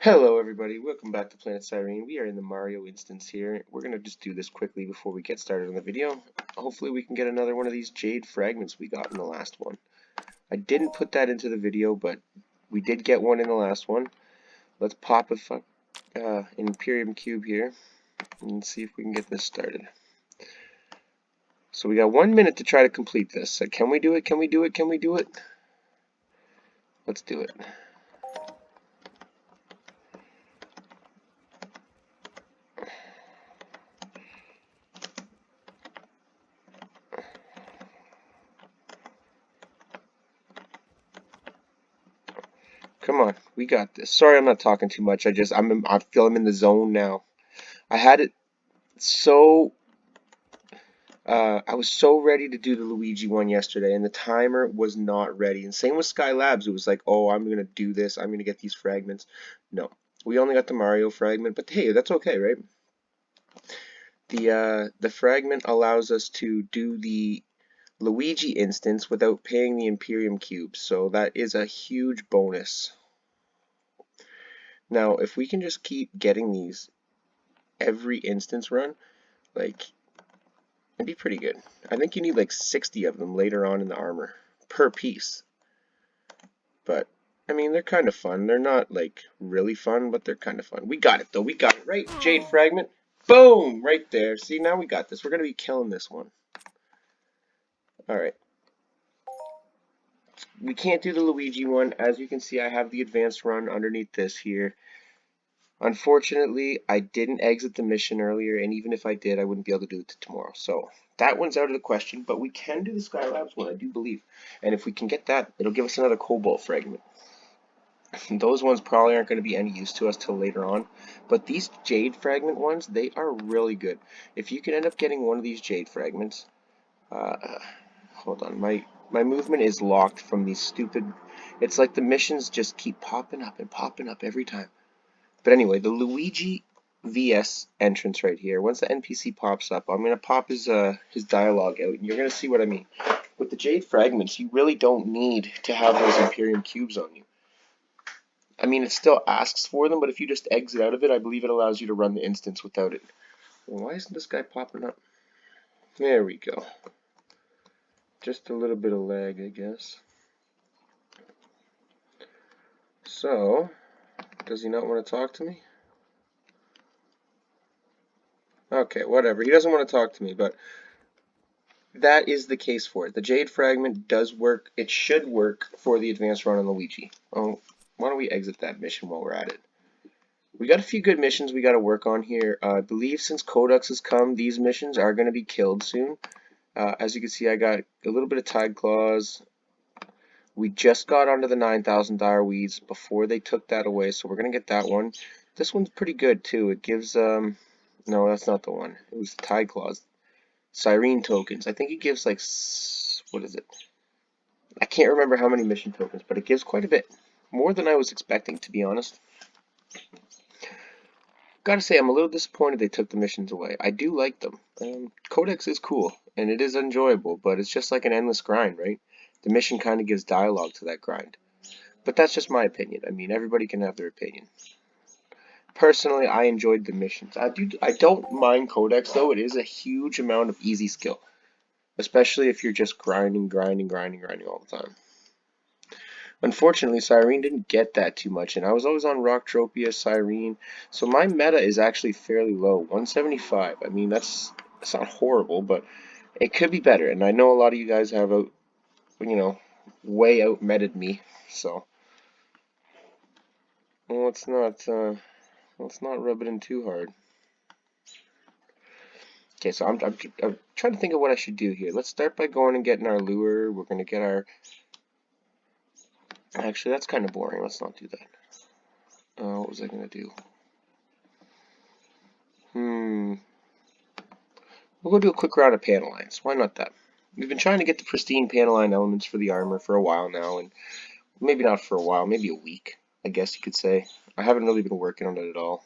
Hello everybody, welcome back to Planet Cyrene. We are in the Mario instance here. We're going to just do this quickly before we get started on the video. Hopefully we can get another one of these jade fragments we got in the last one. I didn't put that into the video, but we did get one in the last one. Let's pop an Imperium cube here and see if we can get this started. So we got 1 minute to try to complete this. Can we do it? Can we do it? Can we do it? Let's do it. Come on, we got this. Sorry, I'm not talking too much. I feel I'm in the zone now. I had it so I was so ready to do the Luigi one yesterday, and the timer was not ready. And same with Sky Labs. It was like, oh, I'm gonna do this. I'm gonna get these fragments. No, we only got the Mario fragment, but hey, that's okay, right? The fragment allows us to do the Luigi instance without paying the Imperium cubes, so that is a huge bonus. Now, if we can just keep getting these every instance run, like, it'd be pretty good. I think you need like 60 of them later on in the armor per piece. But, I mean, they're kind of fun. They're not like really fun, but they're kind of fun. We got it though. We got it, right? Jade fragment. Boom! Right there. See, now we got this. We're going to be killing this one. Alright. We can't do the Luigi one. As you can see, I have the advanced run underneath this here. Unfortunately, I didn't exit the mission earlier, and even if I did, I wouldn't be able to do it tomorrow. So that one's out of the question, but we can do the Skylabs one, I do believe. And if we can get that, it'll give us another Cobalt fragment. Those ones probably aren't going to be any use to us till later on, but these Jade fragment ones, they are really good. If you can end up getting one of these Jade fragments, hold on, my movement is locked from these stupid, it's like the missions just keep popping up and popping up every time. But anyway, the Luigi VS entrance right here, once the NPC pops up, I'm going to pop his dialogue out, and you're going to see what I mean. With the Jade fragments, you really don't need to have those Imperium cubes on you. I mean, it still asks for them, but if you just exit out of it, I believe it allows you to run the instance without it. Well, why isn't this guy popping up? There we go. Just a little bit of lag, I guess. So, does he not want to talk to me? Okay, whatever. He doesn't want to talk to me, but that is the case for it. The Jade fragment does work. It should work for the advanced run on Luigi. Oh, why don't we exit that mission while we're at it? We got a few good missions we got to work on here. I believe since Codex has come, these missions are going to be killed soon. As you can see, I got a little bit of Tide Claws. We just got onto the 9,000 dire weeds before they took that away, so we're going to get that one. This one's pretty good too. It gives, no, that's not the one. It was the Tide Claws. Cyrene tokens. I think it gives like, what is it? I can't remember how many mission tokens, but it gives quite a bit. More than I was expecting, to be honest. Gotta say, I'm a little disappointed they took the missions away. I do like them. Codex is cool, and it is enjoyable, but it's just like an endless grind, right? The mission kind of gives dialogue to that grind. But that's just my opinion. I mean, everybody can have their opinion. Personally, I enjoyed the missions. I don't mind Codex, though. It is a huge amount of easy skill. Especially if you're just grinding all the time. Unfortunately, Cyrene didn't get that too much, and I was always on Rocktropia, Cyrene, so my meta is actually fairly low, 175. I mean, that's not horrible, but it could be better, and I know a lot of you guys have, way out-meted me, so let's not rub it in too hard. Okay, so I'm trying to think of what I should do here. Let's start by going and getting our lure. We're going to get our... Actually, that's kind of boring. Let's not do that. What was I going to do? We'll go do a quick round of paneleons. Why not that? We've been trying to get the pristine paneline elements for the armor for a while now, and maybe not for a while, maybe a week, I guess you could say. I haven't really been working on it at all.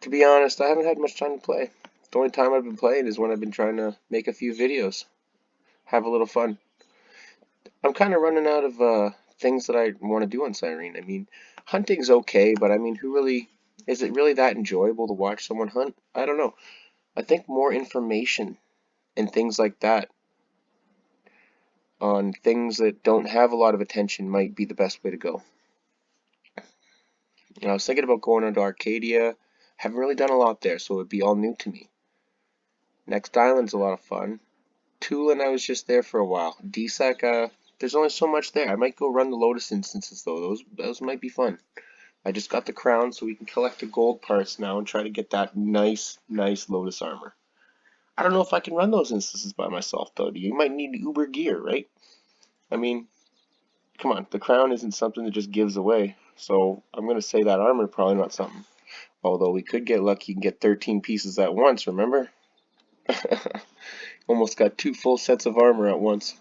To be honest, I haven't had much time to play. The only time I've been playing is when I've been trying to make a few videos. Have a little fun. I'm kind of running out of things that I want to do on Cyrene. I mean, hunting's okay, but I mean, is it really that enjoyable to watch someone hunt? I don't know. I think more information and things like that on things that don't have a lot of attention might be the best way to go. I was thinking about going into Arcadia. Haven't really done a lot there, so it'd be all new to me. Next Island's a lot of fun. Tulin, I was just there for a while. DSEC, there's only so much there. I might go run the Lotus instances though. Those might be fun. I just got the crown, so we can collect the gold parts now and try to get that nice Lotus armor. I don't know if I can run those instances by myself though. You might need Uber gear, right? I mean, come on, the crown isn't something that just gives away. So I'm gonna say that armor probably not something. Although we could get lucky and get 13 pieces at once, remember? Almost got 2 full sets of armor at once.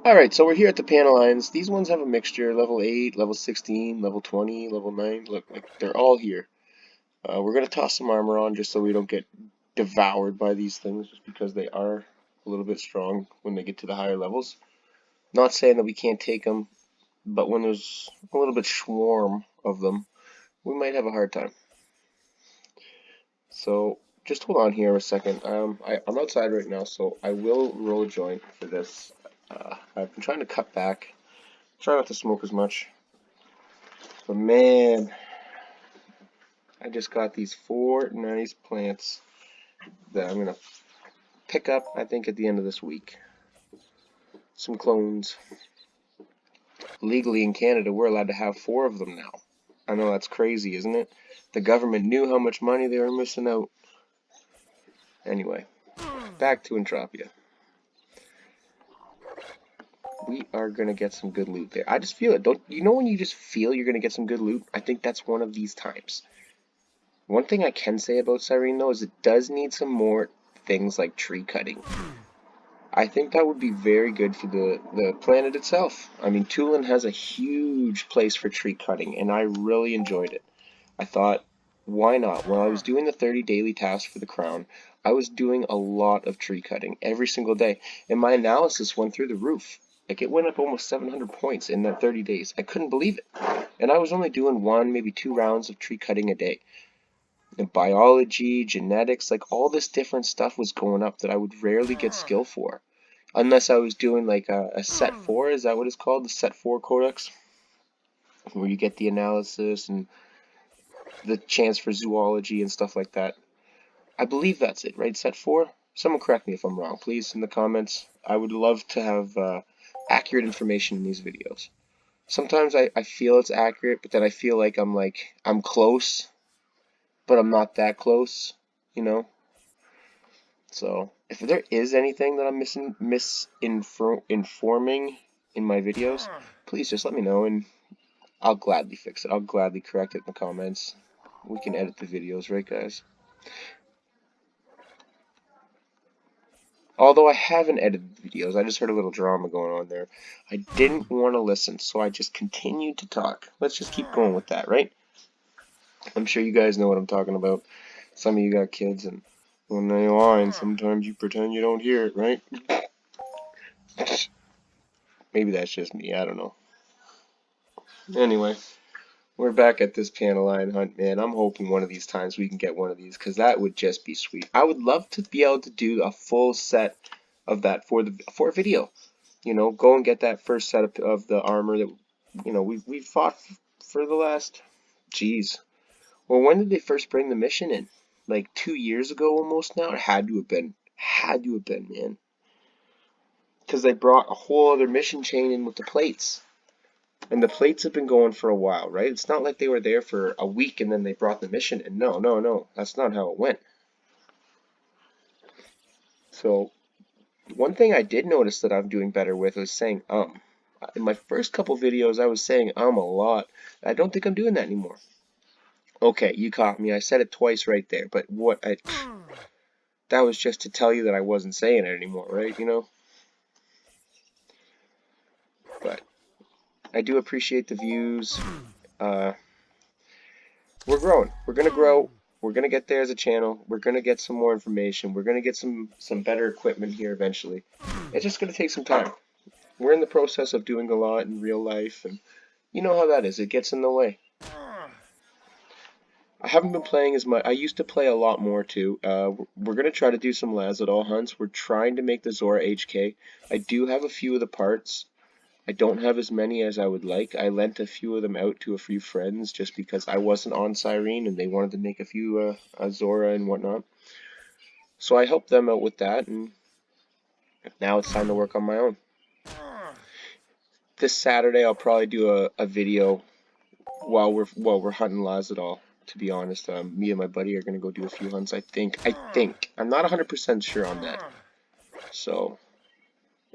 Alright, so we're here at the paneleons. These ones have a mixture, level 8, level 16, level 20, level 9. Look, like they're all here. We're going to toss some armor on just so we don't get devoured by these things, just because they are a little bit strong when they get to the higher levels. Not saying that we can't take them, but when there's a little bit swarm of them, we might have a hard time. So just hold on here a second. I'm outside right now, so I will roll a joint for this. I've been trying to cut back, try not to smoke as much. But man, I just got these 4 nice plants that I'm gonna pick up, I think, at the end of this week. Some clones. Legally in Canada, we're allowed to have 4 of them now. I know that's crazy, isn't it? The government knew how much money they were missing out. Anyway, back to Entropia. We are going to get some good loot there. I just feel it. Don't you know when you just feel you're going to get some good loot? I think that's one of these times. One thing I can say about Cyrene, though, is it does need some more things like tree cutting. I think that would be very good for the planet itself. I mean, Tulin has a huge place for tree cutting, and I really enjoyed it. I thought, why not? When I was doing the 30 daily tasks for the crown, I was doing a lot of tree cutting every single day, and my analysis went through the roof. Like, it went up almost 700 points in that 30 days. I couldn't believe it. And I was only doing 1, maybe 2 rounds of tree cutting a day. And biology, genetics, like all this different stuff was going up that I would rarely get skill for. Unless I was doing like a set 4, is that what it's called? The set 4 codex? Where you get the analysis and the chance for zoology and stuff like that. I believe that's it, right? Set 4? Someone correct me if I'm wrong, please, in the comments. I would love to have accurate information in these videos. Sometimes I feel it's accurate, but then I feel like I'm close, but I'm not that close, you know? So, if there is anything that I'm misinforming in my videos, please just let me know and I'll gladly fix it. I'll gladly correct it in the comments. We can edit the videos, right, guys? Although I haven't edited videos, I just heard a little drama going on there. I didn't want to listen, so I just continued to talk. Let's just keep going with that, right? I'm sure you guys know what I'm talking about. Some of you got kids, and when they whine, sometimes you pretend you don't hear it, right? Maybe that's just me, I don't know. Anyway, we're back at this paneleon hunt, man. I'm hoping one of these times we can get one of these, because that would just be sweet. I would love to be able to do a full set of that for a video. You know, go and get that first set of the armor that, you know, we fought for the last, geez. Well, when did they first bring the mission in? Like 2 years ago almost now? It had to have been. Had to have been, man. Because they brought a whole other mission chain in with the plates. And the plates have been going for a while, right? It's not like they were there for a week and then they brought the mission in. No, no, no. That's not how it went. So, one thing I did notice that I'm doing better with is saying In my first couple videos, I was saying a lot. I don't think I'm doing that anymore. Okay, you caught me. I said it twice right there, but that was just to tell you that I wasn't saying it anymore, right? You know? But I do appreciate the views. We're growing. We're gonna grow. We're gonna get there as a channel. We're gonna get some more information. We're gonna get some better equipment here eventually. It's just gonna take some time. we're in the process of doing a lot in real life, and you know how that is. It gets in the way. I haven't been playing as much. I used to play a lot more too. We're gonna try to do some Lazadol hunts. We're trying to make the Zora HK. I do have a few of the parts. I don't have as many as I would like. I lent a few of them out to a few friends just because I wasn't on Cyrene and they wanted to make a few Zora and whatnot. So I helped them out with that, and now it's time to work on my own. This Saturday I'll probably do a video while we're hunting Lazadol. To be honest, me and my buddy are gonna go do a few hunts. I think. I'm not 100% sure on that. So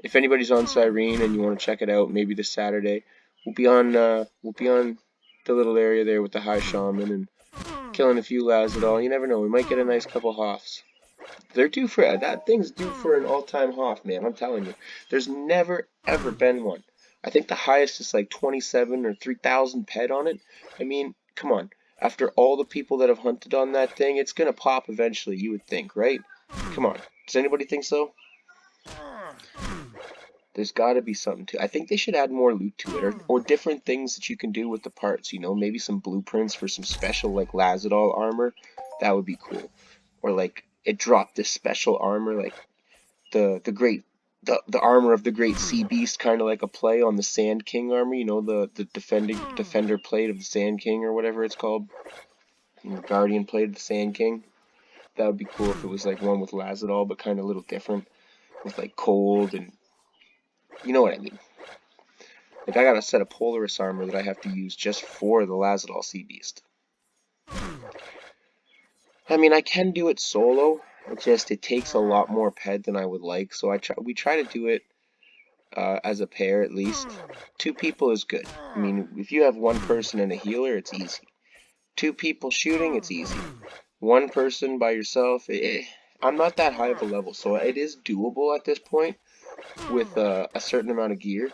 if anybody's on Cyrene and you want to check it out, maybe this Saturday, we'll be on the little area there with the high shaman and killing a few Lazadol. You never know, we might get a nice couple hoffs. They're due for that thing's due for an all-time hoff, man. I'm telling you, there's never ever been one. I think the highest is like 27 or 3,000 ped on it. I mean, come on. After all the people that have hunted on that thing, it's gonna pop eventually. You would think, right? Come on. Does anybody think so? There's got to be something to it. I think they should add more loot to it, or different things that you can do with the parts, you know, maybe some blueprints for some special, like, Lazadol armor. That would be cool. Or, like, it dropped this special armor, like, the armor of the Great Sea Beast, kind of like a play on the Sand King armor, you know, the defender plate of the Sand King, or whatever it's called. Guardian plate of the Sand King. That would be cool if it was, like, one with Lazadol, but kind of a little different. With, like, cold and... You know what I mean. Like, I got a set of Polaris armor that I have to use just for the Lazadol Sea Beast. I mean, I can do it solo. It takes a lot more ped than I would like. So we try to do it as a pair at least. 2 people is good. I mean, if you have 1 person and a healer, it's easy. 2 people shooting, it's easy. 1 person by yourself, I'm not that high of a level, so it is doable at this point with a certain amount of gear.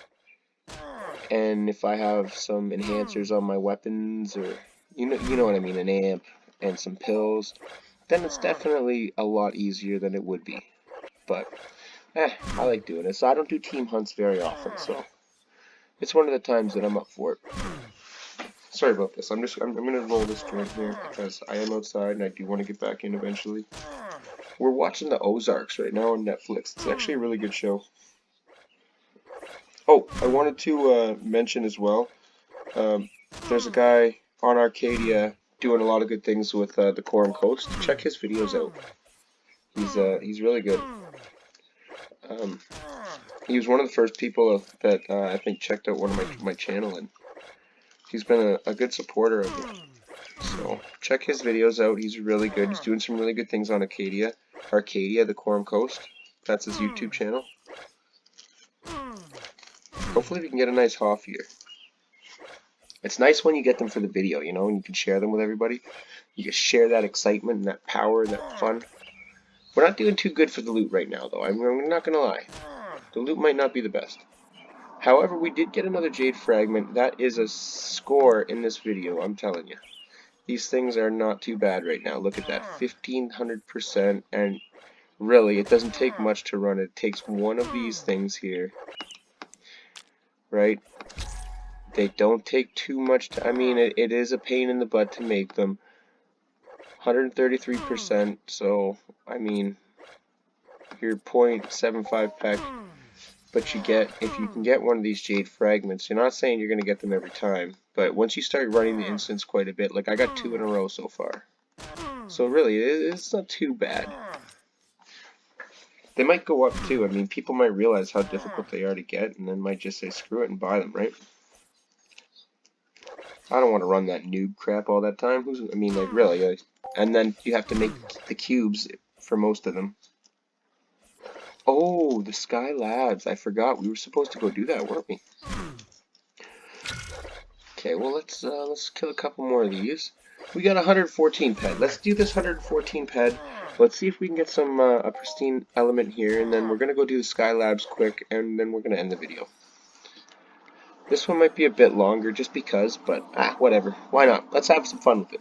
And if I have some enhancers on my weapons, or you know what I mean, an amp and some pills, then it's definitely a lot easier than it would be. But I like doing it. So I don't do team hunts very often, so it's one of the times that I'm up for it. Sorry about this. I'm gonna roll this joint here because I am outside and I do want to get back in eventually. We're watching the Ozarks right now on Netflix. It's actually a really good show. Oh, I wanted to mention as well, there's a guy on Arcadia doing a lot of good things with the Coram Coast. Check his videos out. He's really good. He was one of the first people that I think checked out one of my channel, and he's been a good supporter of it. So check his videos out. He's really good. He's doing some really good things on Arcadia, the Coram Coast. That's his YouTube channel. Hopefully we can get a nice hoff here. It's nice when you get them for the video, you know, and you can share them with everybody. You can share that excitement and that power and that fun. We're not doing too good for the loot right now, though. I'm not going to lie. The loot might not be the best. However, we did get another Jade Fragment. That is a score in this video, I'm telling you. These things are not too bad right now. Look at that, 1500%, and really, it doesn't take much to run it. It takes one of these things here, right? They don't take too much I mean, it is a pain in the butt to make them. 133%, so, I mean, your 0.75 peck, but you get, if you can get one of these Jade Fragments, you're not saying you're going to get them every time, but once you start running the instance quite a bit, like I got 2 in a row so far. So really, it's not too bad. They might go up too. I mean, people might realize how difficult they are to get, and then might just say screw it and buy them, right? I don't want to run that noob crap all that time. I mean, like, really. And then you have to make the cubes for most of them. Oh, the Sky Labs. I forgot. We were supposed to go do that, weren't we? Okay, well, let's kill a couple more of these. We got 114 ped. Let's do this 114 ped. Let's see if we can get some a pristine element here, and then we're going to go do the Sky Labs quick, and then we're going to end the video. This one might be a bit longer just because, but whatever. Why not? Let's have some fun with it.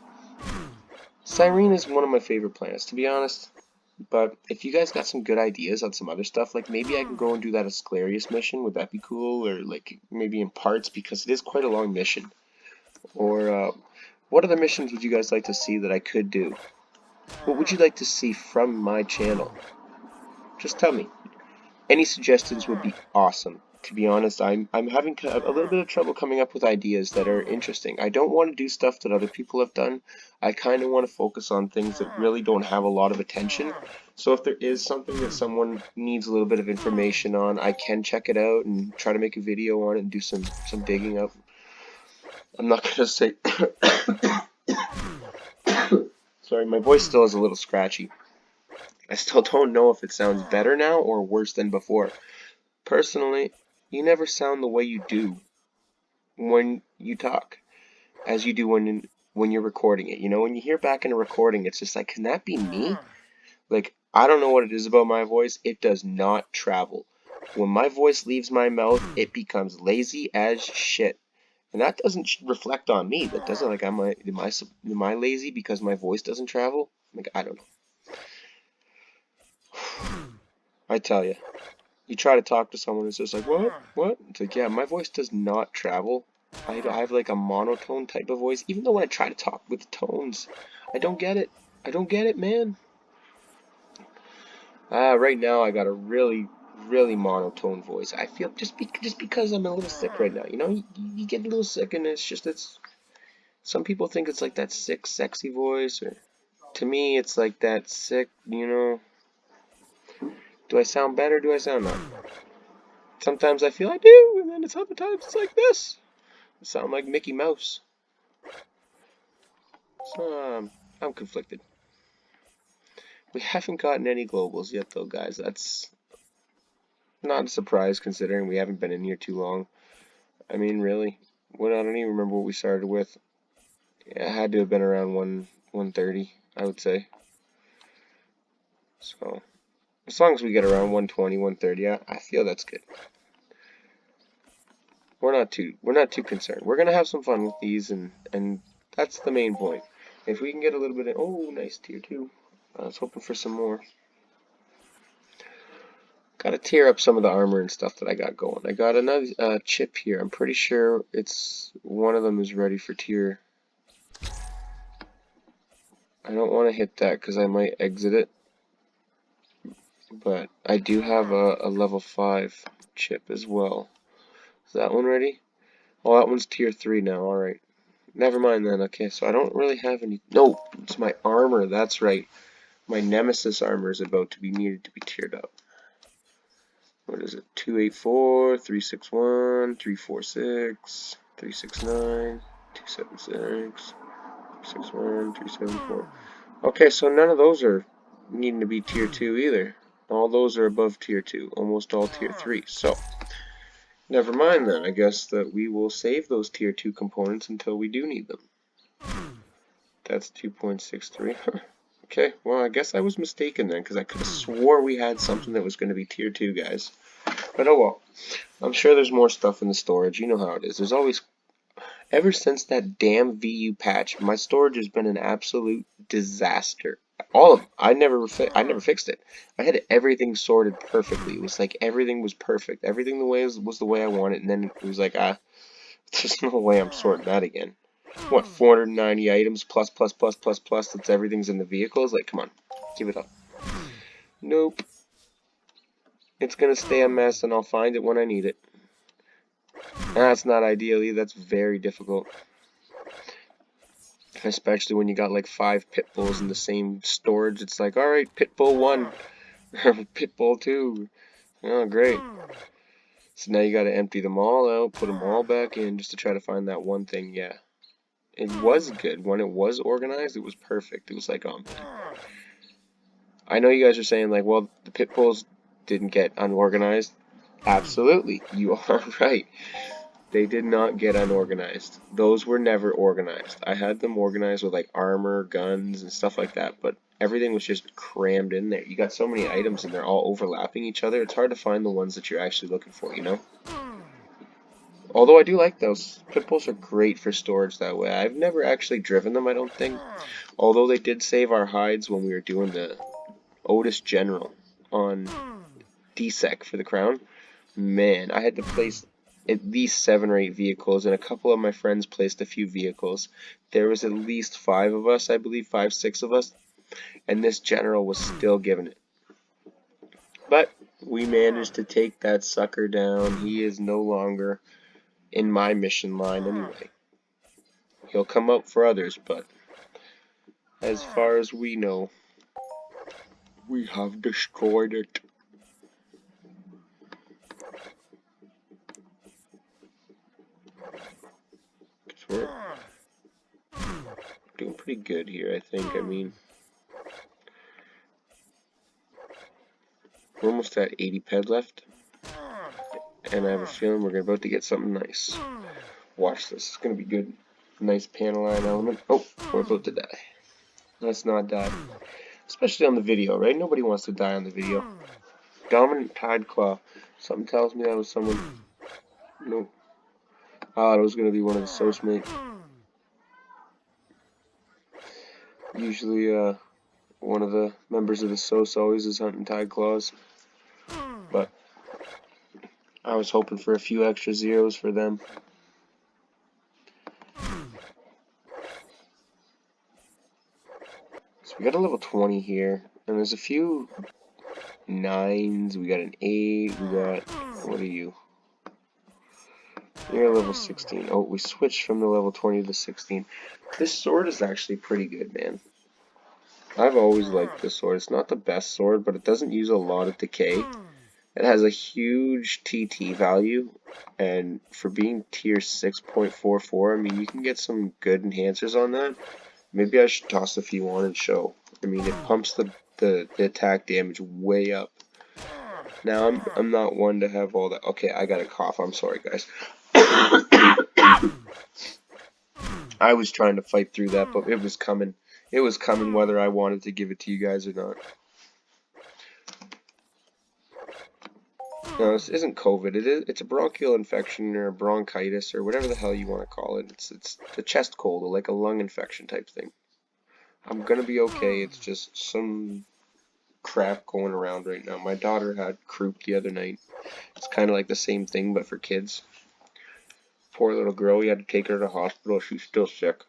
Cyrene is one of my favorite planets, to be honest. But if you guys got some good ideas on some other stuff, like maybe I can go and do that Asclepius mission. Would that be cool? Or like maybe in parts because it is quite a long mission. Or what other missions would you guys like to see that I could do? What would you like to see from my channel? Just tell me. Any suggestions would be awesome. To be honest, I'm having a little bit of trouble coming up with ideas that are interesting. I don't want to do stuff that other people have done. I kind of want to focus on things that really don't have a lot of attention. So if there is something that someone needs a little bit of information on, I can check it out and try to make a video on it and do some digging up. I'm not gonna say sorry, my voice still is a little scratchy. I still don't know if it sounds better now or worse than before. Personally, you never sound the way you do when you talk as you do when you're recording it. You know, when you hear back in a recording, it's just like, can that be me? Like, I don't know what it is about my voice. It does not travel. When my voice leaves my mouth, it becomes lazy as shit. And that doesn't reflect on me. That doesn't like am I lazy because my voice doesn't travel? Like I don't know. I tell you, you try to talk to someone that's just like what? It's like yeah, my voice does not travel. I have like a monotone type of voice. Even though when I try to talk with tones, I don't get it. I don't get it, man. Right now I got a really monotone voice. I feel just because I'm a little sick right now. You know, you get a little sick and it's. Some people think it's like that sick, sexy voice, or to me, it's like that sick, you know. Do I sound better? Do I sound not? Sometimes I feel I do, and then sometimes it's like this. I sound like Mickey Mouse. So, I'm conflicted. We haven't gotten any globals yet, though, guys. That's not a surprise considering we haven't been in here too long. I mean, really, I don't even remember what we started with. Yeah, it had to have been around 130, I would say. So, as long as we get around 120, 130, I feel that's good. We're not too concerned. We're gonna have some fun with these, and that's the main point. If we can get a little bit of oh, nice tier 2. I was hoping for some more. Gotta tear up some of the armor and stuff that I got going. I got another chip here. I'm pretty sure it's one of them is ready for tier. I don't want to hit that because I might exit it. But I do have a level 5 chip as well. Is that one ready? Oh, that one's tier 3 now. Alright. Never mind then. Okay, so I don't really have any. No, it's my armor. That's right. My Nemesis armor is about to be needed to be tiered up. What is it? 284, 361, 346, 369, 276, 361, 374. Okay, so none of those are needing to be tier 2 either. All those are above tier 2. Almost all tier 3. So, never mind then. I guess that we will save those tier 2 components until we do need them. That's 2.63. Okay, well, I guess I was mistaken then, because I could have swore we had something that was going to be tier 2, guys. But oh well. I'm sure there's more stuff in the storage. You know how it is. There's always... Ever since that damn VU patch, my storage has been an absolute disaster. All of them. I never fixed it. I had everything sorted perfectly. It was like everything was perfect. Everything was the way I wanted, and then it was like, there's no way I'm sorting that again. What, 490 items plus, that's everything's in the vehicles? Like, come on, give it up. Nope. It's gonna stay a mess and I'll find it when I need it. That's not ideal either, that's very difficult. Especially when you got like 5 pit bulls in the same storage, it's like, alright, pit bull 1, pit bull 2. Oh, great. So now you gotta empty them all out, put them all back in just to try to find that one thing, yeah. It was good. When it was organized, it was perfect. It was like, oh man. I know you guys are saying like, well, the pit bulls didn't get unorganized. Absolutely, you are right. They did not get unorganized. Those were never organized. I had them organized with like armor, guns, and stuff like that, but everything was just crammed in there. You got so many items and they're all overlapping each other. It's hard to find the ones that you're actually looking for, you know? Although I do like those. Pit bulls are great for storage that way. I've never actually driven them, I don't think. Although they did save our hides when we were doing Otis General on DSEC for the crown. Man, I had to place at least 7 or 8 vehicles, and a couple of my friends placed a few vehicles. There was at least 5 of us, I believe, 5, 6 of us, and this general was still giving it. But we managed to take that sucker down. He is no longer in my mission line anyway. He'll come up for others, but as far as we know, we have destroyed it. We're doing pretty good here, I think. I mean, we're almost at 80 ped left, and I have a feeling we're about to get something nice. Watch this, it's gonna be good. Nice paneleon element. Oh, we're about to die. Let's not die. Especially on the video, right? Nobody wants to die on the video. Dominant Tide Claw. Something tells me that was someone. Nope. Ah, it was gonna be one of the Sos mate. Usually, one of the members of the Sos always is hunting Tide Claws. But I was hoping for a few extra zeros for them. So we got a level 20 here, and there's a few 9s. We got an 8. We got, what are you? You're level 16. Oh, we switched from the level 20 to 16. This sword is actually pretty good, man. I've always liked this sword. It's not the best sword, but it doesn't use a lot of decay. It has a huge TT value, and for being tier 6.44, I mean, you can get some good enhancers on that. Maybe I should toss a few on and show. I mean, it pumps the attack damage way up. Now, I'm not one to have all that. Okay, I got a cough. I'm sorry, guys. I was trying to fight through that, but it was coming. It was coming whether I wanted to give it to you guys or not. No, this isn't COVID. It's a bronchial infection or a bronchitis or whatever the hell you want to call it. It's a chest cold, or like a lung infection type thing. I'm gonna be okay. It's just some crap going around right now. My daughter had croup the other night. It's kind of like the same thing, but for kids. Poor little girl. We had to take her to the hospital. She's still sick.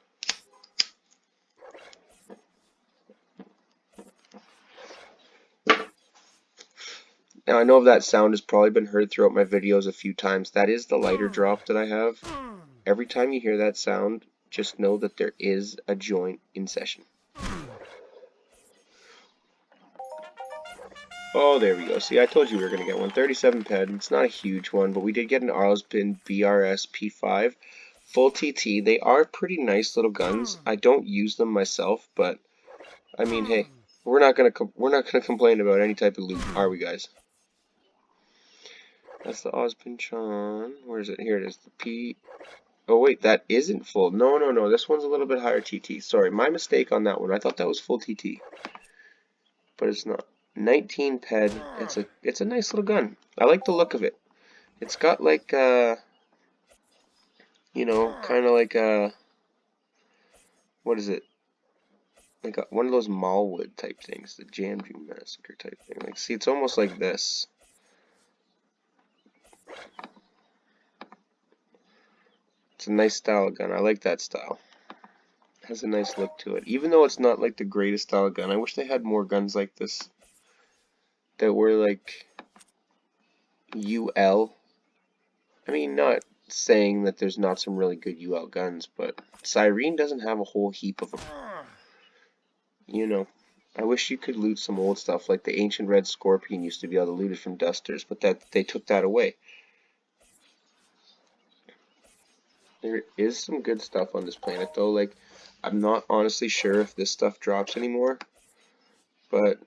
Now, I know that sound has probably been heard throughout my videos a few times. That is the lighter drop that I have. Every time you hear that sound, just know that there is a joint in session. Oh, there we go. See, I told you we were going to get one. 37 ped. It's not a huge one, but we did get an Arlspin BRS P5. Full TT. They are pretty nice little guns. I don't use them myself, but I mean, hey, we're not gonna complain about any type of loot, are we, guys? That's the Ozpinchan. Where is it? Here it is. The P. Oh wait, that isn't full. No. This one's a little bit higher TT. Sorry, my mistake on that one. I thought that was full TT, but it's not. 19 ped. It's a nice little gun. I like the look of it. It's got like you know, kind of like what is it? Like one of those Mallwood type things, the Jamju Massacre type thing. Like, see, it's almost like this. It's a nice style of gun. I like that style. It has a nice look to it. Even though it's not like the greatest style of gun, I wish they had more guns like this that were like UL. I mean, not saying that there's not some really good UL guns, but Cyrene doesn't have a whole heap of them. You know, I wish you could loot some old stuff, like the Ancient Red Scorpion used to be able to loot it from dusters, but they took that away. There is some good stuff on this planet, though. Like, I'm not honestly sure if this stuff drops anymore, but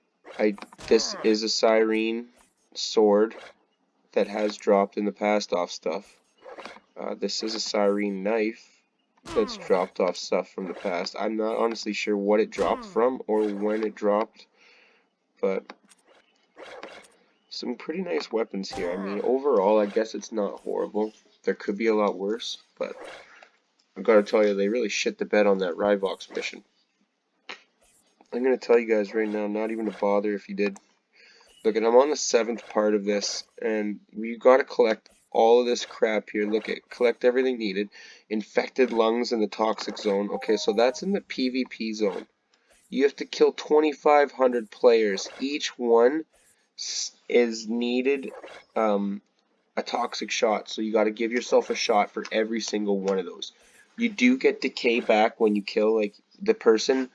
this is a Cyrene sword that has dropped in the past off stuff. This is a Cyrene knife that's dropped off stuff from the past. I'm not honestly sure what it dropped from or when it dropped, but some pretty nice weapons here. I mean, overall, I guess it's not horrible. There could be a lot worse, but I've got to tell you, they really shit the bed on that Rivox mission. I'm going to tell you guys right now, not even to bother if you did. Look, and I'm on the 7th part of this, and you got to collect all of this crap here. Look at collect everything needed. Infected lungs in the toxic zone. Okay, so that's in the PvP zone. You have to kill 2,500 players. Each one is needed a toxic shot, so you got to give yourself a shot for every single one of those. You do get decay back when you kill like the person.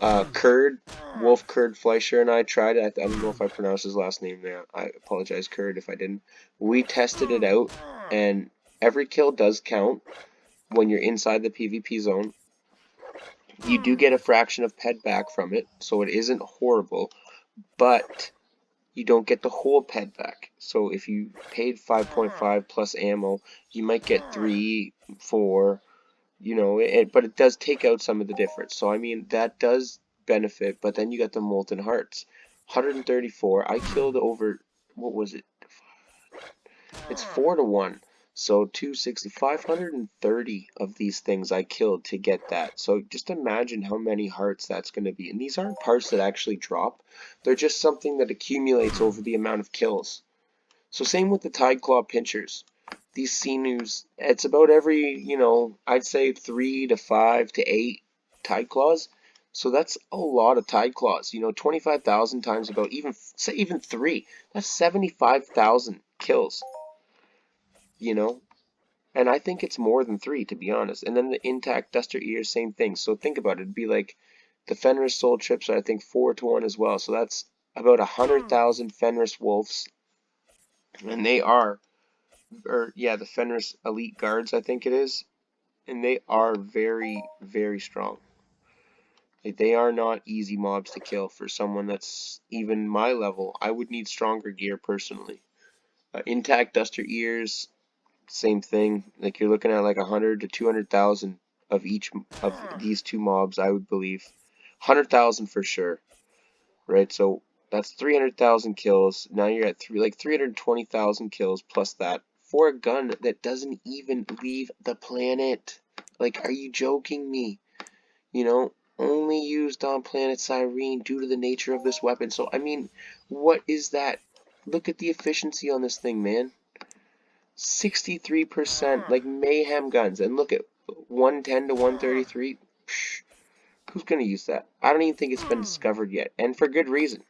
Kurd, Wolf Kurd Fleischer and I tried it. I don't know if I pronounced his last name there. I apologize, Kurd, if I didn't. We tested it out, and every kill does count when you're inside the PvP zone. You do get a fraction of ped back from it, so it isn't horrible, but you don't get the whole ped back. So if you paid 5.5 plus ammo, you might get 3, 4, you know, but it does take out some of the difference. So I mean, that does benefit, but then you got the molten hearts. 134. I killed over, what was it? It's 4 to 1. So 260, 530 of these things I killed to get that. So just imagine how many hearts that's going to be. And these aren't parts that actually drop. They're just something that accumulates over the amount of kills. So same with the Tide Claw Pinchers. These sinews, it's about every, you know, I'd say 3 to 5 to 8 Tide Claws. So that's a lot of Tide Claws. You know, 25,000 times about, say even 3. That's 75,000 kills, you know. And I think it's more than 3, to be honest. And then the intact Duster Ears, same thing. So think about it. It'd be like the Fenris Soul Trips are, I think, 4 to 1 as well. So that's about 100,000 Fenris Wolves. And they are, or yeah, the Fenris Elite Guards, I think it is. And they are very, very strong. Like, they are not easy mobs to kill for someone that's even my level. I would need stronger gear personally. Intact Duster Ears, same thing. Like you're looking at like 100 to 200,000 of each of these two mobs, I would believe. 100,000 for sure, right? So that's 300,000 kills. Now you're at like 320,000 kills plus that for a gun that doesn't even leave the planet. Like, are you joking me? You know, only used on planet Cyrene due to the nature of this weapon. So, I mean, what is that? Look at the efficiency on this thing, man. 63%, like mayhem guns. And look at 110 to 133. Psh, who's going to use that? I don't even think it's been discovered yet. And for good reason.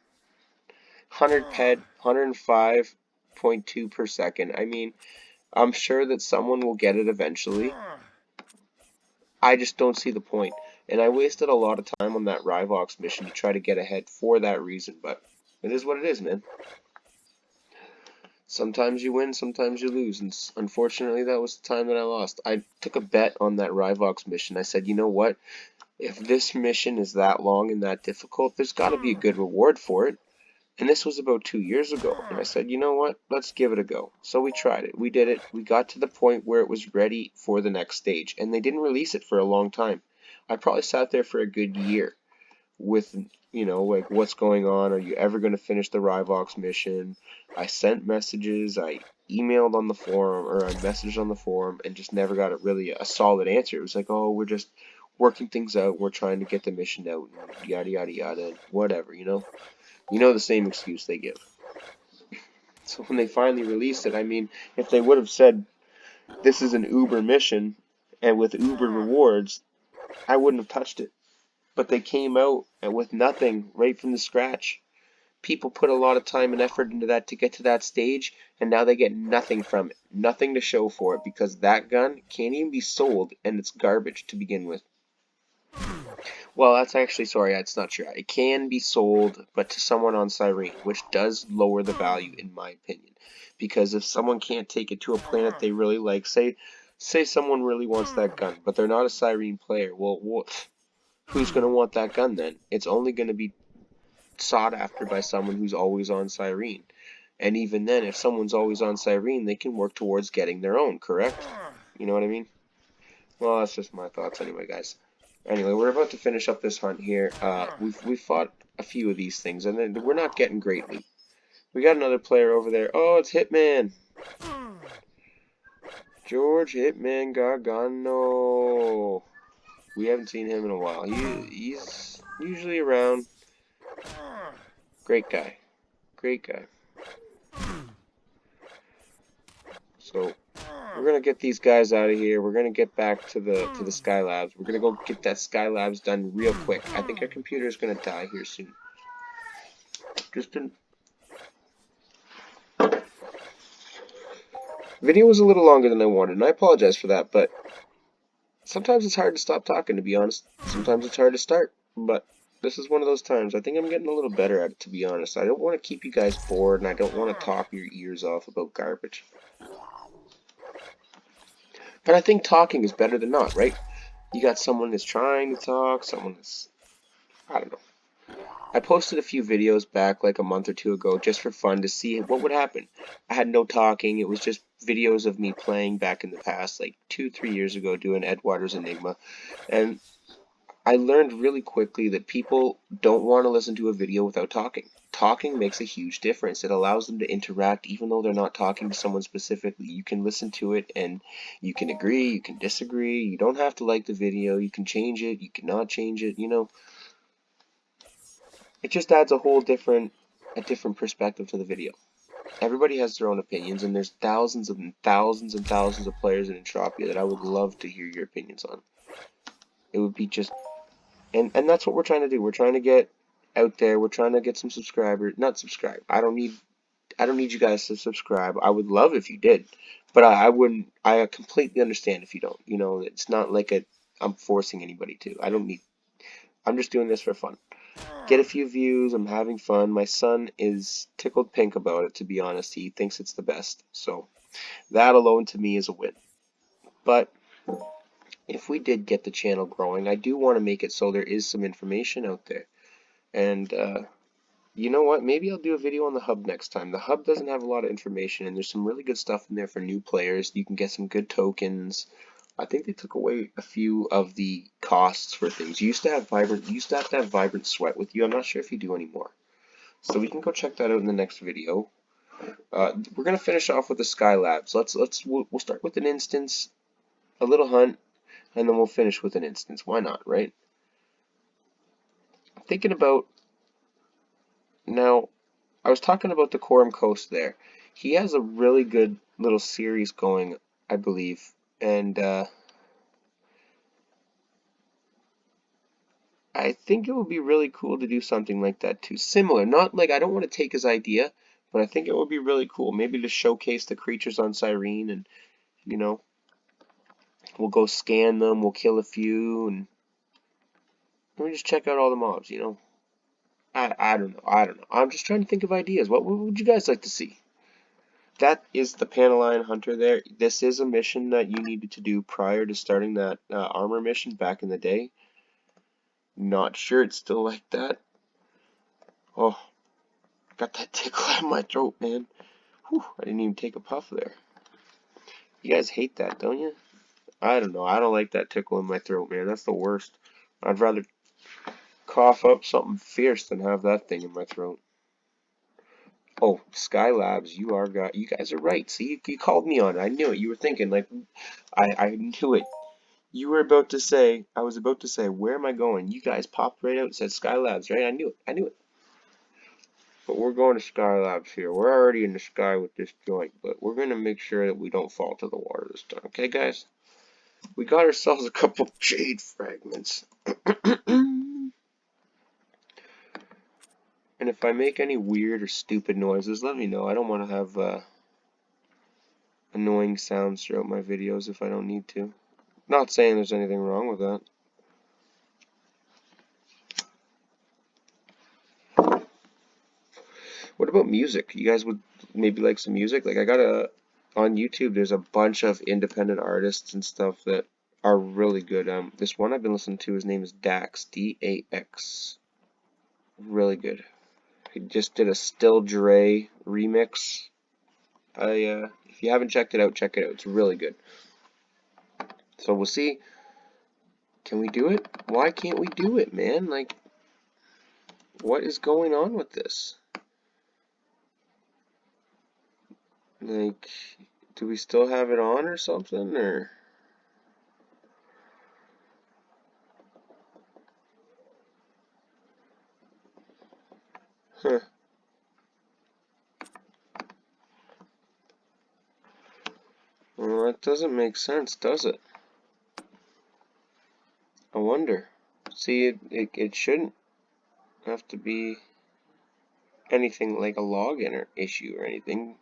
100 ped, 105.2 per second. I mean, I'm sure that someone will get it eventually. I just don't see the point. And I wasted a lot of time on that Rivox mission to try to get ahead for that reason. But it is what it is, man. Sometimes you win, sometimes you lose, and unfortunately that was the time that I lost. I took a bet on that Rivox mission. I said, you know what? If this mission is that long and that difficult, there's got to be a good reward for it. And this was about 2 years ago. And I said, you know what? Let's give it a go. So we tried it. We did it. We got to the point where it was ready for the next stage. And they didn't release it for a long time. I probably sat there for a good year with, you know, like, what's going on? Are you ever going to finish the Rivox mission? I sent messages. I emailed on the forum, or I messaged on the forum, and just never got really a solid answer. It was like, oh, we're just working things out. We're trying to get the mission out, and yada, yada, yada, whatever, you know? You know the same excuse they give. So when they finally released it, I mean, if they would have said, this is an Uber mission, and with Uber rewards, I wouldn't have touched it. But they came out with nothing right from the scratch. People put a lot of time and effort into that to get to that stage, and now they get nothing from it. Nothing to show for it, because that gun can't even be sold, and it's garbage to begin with. Well, that's actually, sorry, that's not true. It can be sold, but to someone on Cyrene, which does lower the value, in my opinion. Because if someone can't take it to a planet they really like, say someone really wants that gun, but they're not a Cyrene player, well, who's going to want that gun then? It's only going to be sought after by someone who's always on Cyrene. And even then, if someone's always on Cyrene, they can work towards getting their own, correct? You know what I mean? Well, that's just my thoughts anyway, guys. Anyway, we're about to finish up this hunt here. We've fought a few of these things, and then we're not getting great loot. We got another player over there. Oh, it's Hitman. George Hitman Gargano. We haven't seen him in a while. He's usually around. Great guy. Great guy. So we're gonna get these guys out of here. We're gonna get back to the Skylabs. We're gonna go get that Skylabs done real quick. I think our computer is gonna die here soon. Just an video was a little longer than I wanted, and I apologize for that, but sometimes it's hard to stop talking, to be honest. Sometimes it's hard to start, but this is one of those times. I think I'm getting a little better at it, to be honest. I don't want to keep you guys bored, and I don't want to talk your ears off about garbage. But I think talking is better than not, right? You got someone that's trying to talk, someone that's, I don't know. I posted a few videos back like a month or two ago just for fun to see what would happen. I had no talking. It was just videos of me playing back in the past, like 2-3 years ago, doing Edwarder's Enigma. And I learned really quickly that people don't want to listen to a video without talking. Talking makes a huge difference. It allows them to interact even though they're not talking to someone specifically. You can listen to it and you can agree, you can disagree. You don't have to like the video. You can change it, you cannot change it, you know. It just adds a whole different perspective to the video. Everybody has their own opinions, and there's thousands and thousands and thousands of players in Entropia that I would love to hear your opinions on. It would be just, and that's what we're trying to do. We're trying to get out there. We're trying to get some subscribers. Not subscribe. I don't need you guys to subscribe. I would love if you did, but I wouldn't. I completely understand if you don't. You know, it's not like I'm forcing anybody to. I don't need. I'm just doing this for fun. Get a few views. I'm having fun. My son is tickled pink about it, to be honest. He thinks it's the best. So that alone to me is a win. But if we did get the channel growing, I do want to make it so there is some information out there. And you know what? Maybe I'll do a video on the hub next time. The hub doesn't have a lot of information, and there's some really good stuff in there for new players. You can get some good tokens. I think they took away a few of the costs for things. You used to have to have vibrant sweat with you. I'm not sure if you do anymore. So we can go check that out in the next video. We're gonna finish off with the Skylabs. We'll start with an instance, a little hunt, and then we'll finish with an instance. Why not, right? I'm thinking about now. I was talking about the Quorum Coast there. He has a really good little series going, I believe, and I think it would be really cool to do something like that too. Similar, not like I don't want to take his idea, but I think it would be really cool. Maybe to showcase the creatures on Cyrene, and you know, we'll go scan them, we'll kill a few, and we just check out all the mobs. You know, I don't know, I'm just trying to think of ideas. What would you guys like to see? That is the paneleon hunter there. This is a mission that you needed to do prior to starting that armor mission back in the day. Not sure it's still like that. Oh, got that tickle in my throat, man. Whew, I didn't even take a puff there. You guys hate that, don't you? I don't know. I don't like that tickle in my throat, man. That's the worst. I'd rather cough up something fierce than have that thing in my throat. Oh, Skylabs, you guys are right. See, you called me on it. I knew it. You were thinking, like, I knew it. You were about to say, I was about to say, where am I going? You guys popped right out and said Skylabs, right? I knew it. I knew it. But we're going to Skylabs here. We're already in the sky with this joint, but we're going to make sure that we don't fall to the water this time. Okay, guys? We got ourselves a couple jade fragments. And if I make any weird or stupid noises, let me know. I don't want to have annoying sounds throughout my videos if I don't need to. Not saying there's anything wrong with that. What about music? You guys would maybe like some music? Like on YouTube, there's a bunch of independent artists and stuff that are really good. This one I've been listening to, his name is Dax, D-A-X. Really good. He just did a Still Dre remix. If you haven't checked it out, check it out. It's really good. So we'll see. Can we do it? Why can't we do it, man? Like, what is going on with this? Like, do we still have it on or something? Or Huh. Well, that doesn't make sense, does it? I wonder. See, it shouldn't have to be anything like a login or issue or anything.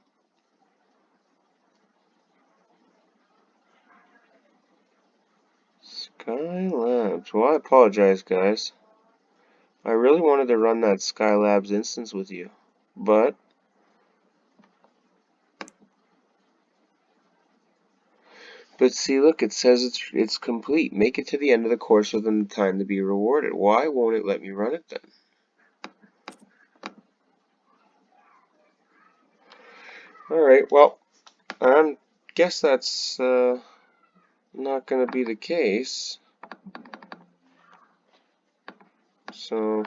Skylabs. Well, I apologize, guys. I really wanted to run that Skylabs instance with you, but see, look, it says it's complete. Make it to the end of the course within the time to be rewarded. Why won't it let me run it then? All right. Well, I guess that's not going to be the case. So,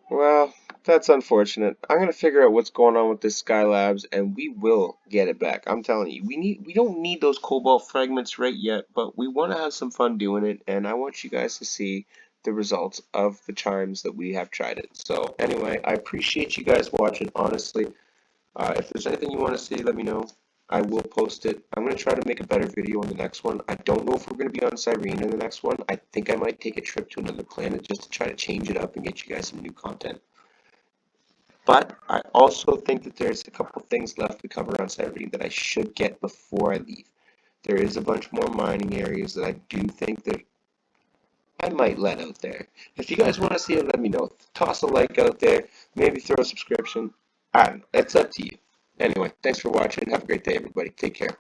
well, that's unfortunate. I'm gonna figure out what's going on with this Skylabs, and we will get it back. I'm telling you, we don't need those cobalt fragments right yet, but we want to have some fun doing it, and I want you guys to see the results of the times that we have tried it. So anyway, I appreciate you guys watching. Honestly, if there's anything you want to see, let me know. I will post it. I'm going to try to make a better video on the next one. I don't know if we're going to be on Cyrene in the next one. I think I might take a trip to another planet just to try to change it up and get you guys some new content. But I also think that there's a couple things left to cover on Cyrene that I should get before I leave. There is a bunch more mining areas that I do think that I might let out there. If you guys want to see it, let me know. Toss a like out there. Maybe throw a subscription. I don't know. It's up to you. Anyway, thanks for watching. Have a great day, everybody. Take care.